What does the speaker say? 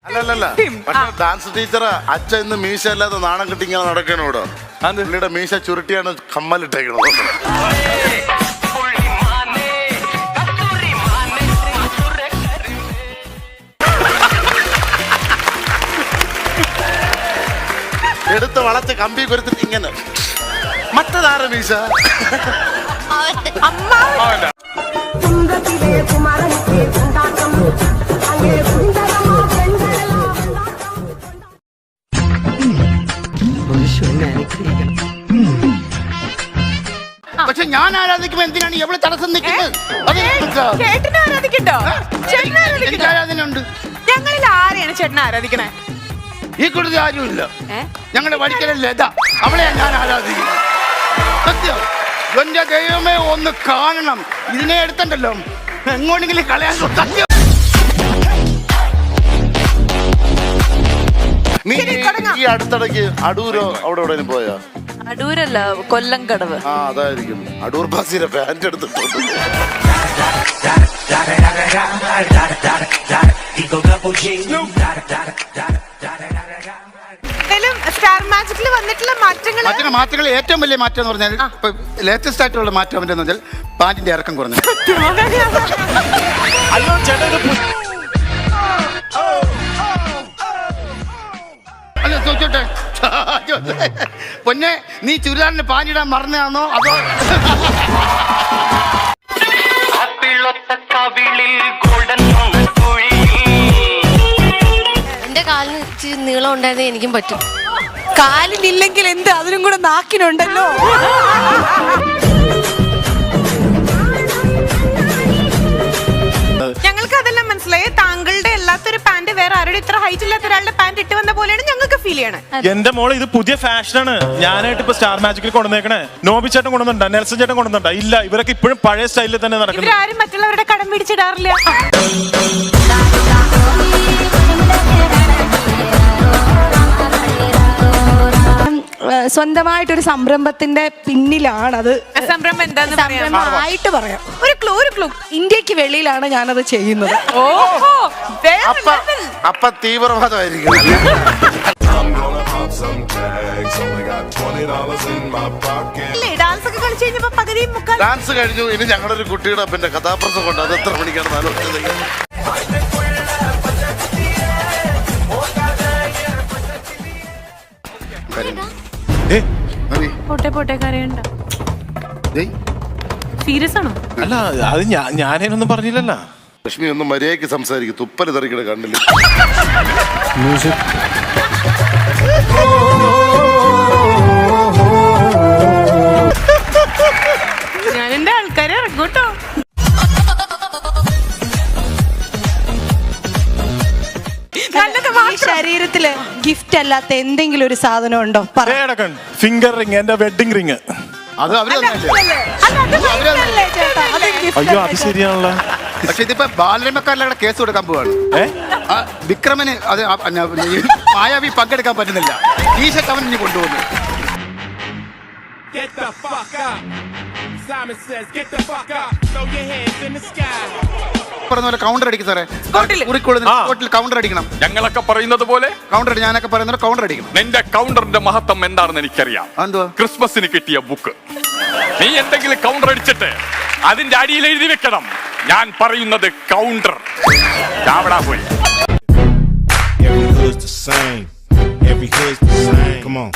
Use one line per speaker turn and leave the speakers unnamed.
അല്ലല്ല, പക്ഷെ dance teacher അച്ഛൻ ഇന്ന് മീശ അല്ലാതെ നാണം കിട്ടി ഇങ്ങനെ നടക്കണം ഇവിടെ. പുള്ളിയുടെ മീശ ചുരുട്ടിയാണ് കമ്മലിട്ടേക്കണത്. എടുത്ത് വളച്ച് കമ്പി കൊരുത്തിട്ട് ഇങ്ങനെ മറ്റതാറ് മീശ. പക്ഷെ ഞാൻ ആരാധിക്കുമ്പോ എന്തിനാണ് എവിടെ തടസ്സം നിൽക്കുന്നത്? ആരാധനയുണ്ട്.
ഞങ്ങളിൽ ആരെയാണ് ചേട്ടനെ ആരാധിക്കണേ?
ഈ കൂടുതൽ ആരുമില്ല. ഞങ്ങളുടെ വഴിക്കലല്ലേ അവളെയാണ് ഞാൻ ആരാധിക്കുന്നത്. സത്യം. എന്റെ ദൈവമേ, ഒന്ന് കാണണം. ഇതിനെ എടുത്തണ്ടല്ലോ എങ്ങോട്ടെങ്കിലും കളയാൻ. സത്യം. നീ ഈ അടുത്തിടയ്ക്ക് അടൂരോ അവിടെ എവിടെയും പോയാ?
അടൂരല്ല, കൊല്ലംകടവ്.
ആ, അതായിരിക്കും. അടൂർ ബാസിയുടെ പാന്റ് എടുത്തിട്ടുണ്ട്.
സ്റ്റാർ മാജിക്കിൽ വന്നിട്ടുള്ള
മാറ്റങ്ങൾ ഏറ്റവും വലിയ മാറ്റം എന്ന് പറഞ്ഞാൽ ഇപ്പൊ ലേറ്റസ്റ്റ് ആയിട്ടുള്ള മാറ്റം എന്ന് വെച്ചാൽ പാന്റിന്റെ ഇറക്കം കുറഞ്ഞു. അല്ല, ചോദിച്ചോട്ടെ പൊന്നെ, നീ ചുരിദാറിന് പാഞ്ഞിടാൻ മറന്നാണോ അതോ?
എന്റെ കാലിന് ഇച്ചിരി നീളം ഉണ്ടായിരുന്നേ എനിക്കും പറ്റും.
കാലിനില്ലെങ്കിൽ എന്ത്, അതിനും കൂടെ നാക്കിനുണ്ടല്ലോ. ഞങ്ങൾക്ക് അതെല്ലാം മനസ്സിലായി. താങ്കളുടെ അല്ലാത്തൊരു പാന്റ് വേറെ ആരുടെ ഇത്ര ഹൈറ്റ് ഇല്ലാത്ത ഒരാളുടെ പാന്റ് ഇട്ട് വന്ന പോലെയാണ് ഞങ്ങൾക്ക് ഫീൽ ചെയ്യണത്.
എന്റെ മോളെ, ഇത് പുതിയ ഫാഷനാണ്. ഞാനായിട്ട് ഇപ്പൊ സ്റ്റാർ മാജിക്കിൽ കൊണ്ടുവന്നേക്കണേ. നോബി ചേട്ടൻ കൊണ്ടുവന്നുണ്ടോ? നെൽസൺ ചേട്ടൻ കൊണ്ടുവന്നുണ്ടോ? ഇല്ല, ഇവരൊക്കെ ഇപ്പോഴും പഴയ സ്റ്റൈലിൽ തന്നെ നടക്കുന്നത്.
ഇവരാരും മറ്റുള്ളവരുടെ കടം പിടിച്ചിടാറില്ല.
സ്വന്തമായിട്ടൊരു സംരംഭത്തിന്റെ പിന്നിലാണത്.
സംരംഭം
സംരംഭമായിട്ട് പറയാം.
ഒരു ക്ലൂ.
ഇന്ത്യക്ക് വെളിയിലാണ് ഞാനത് ചെയ്യുന്നത്.
അപ്പൊ തീവ്രവാദമായിരിക്കും.
ഡാൻസ് ഒക്കെ കളിച്ചു കഴിഞ്ഞപ്പോ പകുതിയും മുക്കാൽ
ഡാൻസ് കഴിഞ്ഞു. ഇനി ഞങ്ങളുടെ ഒരു കുട്ടിയുടെ അപ്പന്റെ കഥാപ്രസംഗം കൊണ്ട് അത് എത്ര മണിക്കാണ് ആലോചിച്ചത്?
പോട്ടെ കരയണ്ട. സീരിയസ് ആണോ?
അല്ല, അത് ഞാനൊന്നും പറഞ്ഞില്ലല്ലോ.
ലക്ഷ്മി ഒന്ന് മര്യാദയ്ക്ക് സംസാരിക്കും. തുപ്പല് തെറിക്കട കണ്ടില്ല.
ഞാൻ എന്റെ ആൾക്കാരെ ഇറങ്ങൂട്ടോ.
ഈ ശരീരത്തില് ഗിഫ്റ്റ് അല്ലാത്ത എന്തെങ്കിലും ഒരു സാധനം ഉണ്ടോ?
ഫിംഗർ റിംഗ്, എന്റെ വെഡിങ് റിംഗ്.
അത് അവര്
അയ്യോ, അത് ശരിയാണല്ലോ.
പക്ഷെ ഇതിപ്പോ ബാലരമക്കാരുടെ കേസ് കൊടുക്കാൻ പോവാണ്. വിക്രമന് അത് മായാവി പങ്കെടുക്കാൻ പറ്റുന്നില്ല. ടീഷർട്ട് അവൻ ഇനി കൊണ്ടുപോകുന്നു. കൗണ്ടർ അടിക്കും സാറേ. കൗണ്ടർ അടിക്കണം.
ഞങ്ങളൊക്കെ പറയുന്നത് പോലെ
കൗണ്ടർ. ഞാനൊക്കെ പറയുന്നത് കൗണ്ടർ അടിക്കണം.
നിന്റെ കൗണ്ടറിന്റെ മഹത്വം എന്താണെന്ന് എനിക്കറിയാം. ക്രിസ്മസിന് കിട്ടിയ ബുക്ക് നീ എന്തെങ്കിലും കൗണ്ടർ അടിച്ചിട്ട് അതിന്റെ അടിയിൽ എഴുതി വെക്കണം, ഞാൻ പറയുന്നത് കൗണ്ടർ. ചാവടാ പോയി.
Every hood's the same. Every hood's the same. Come on.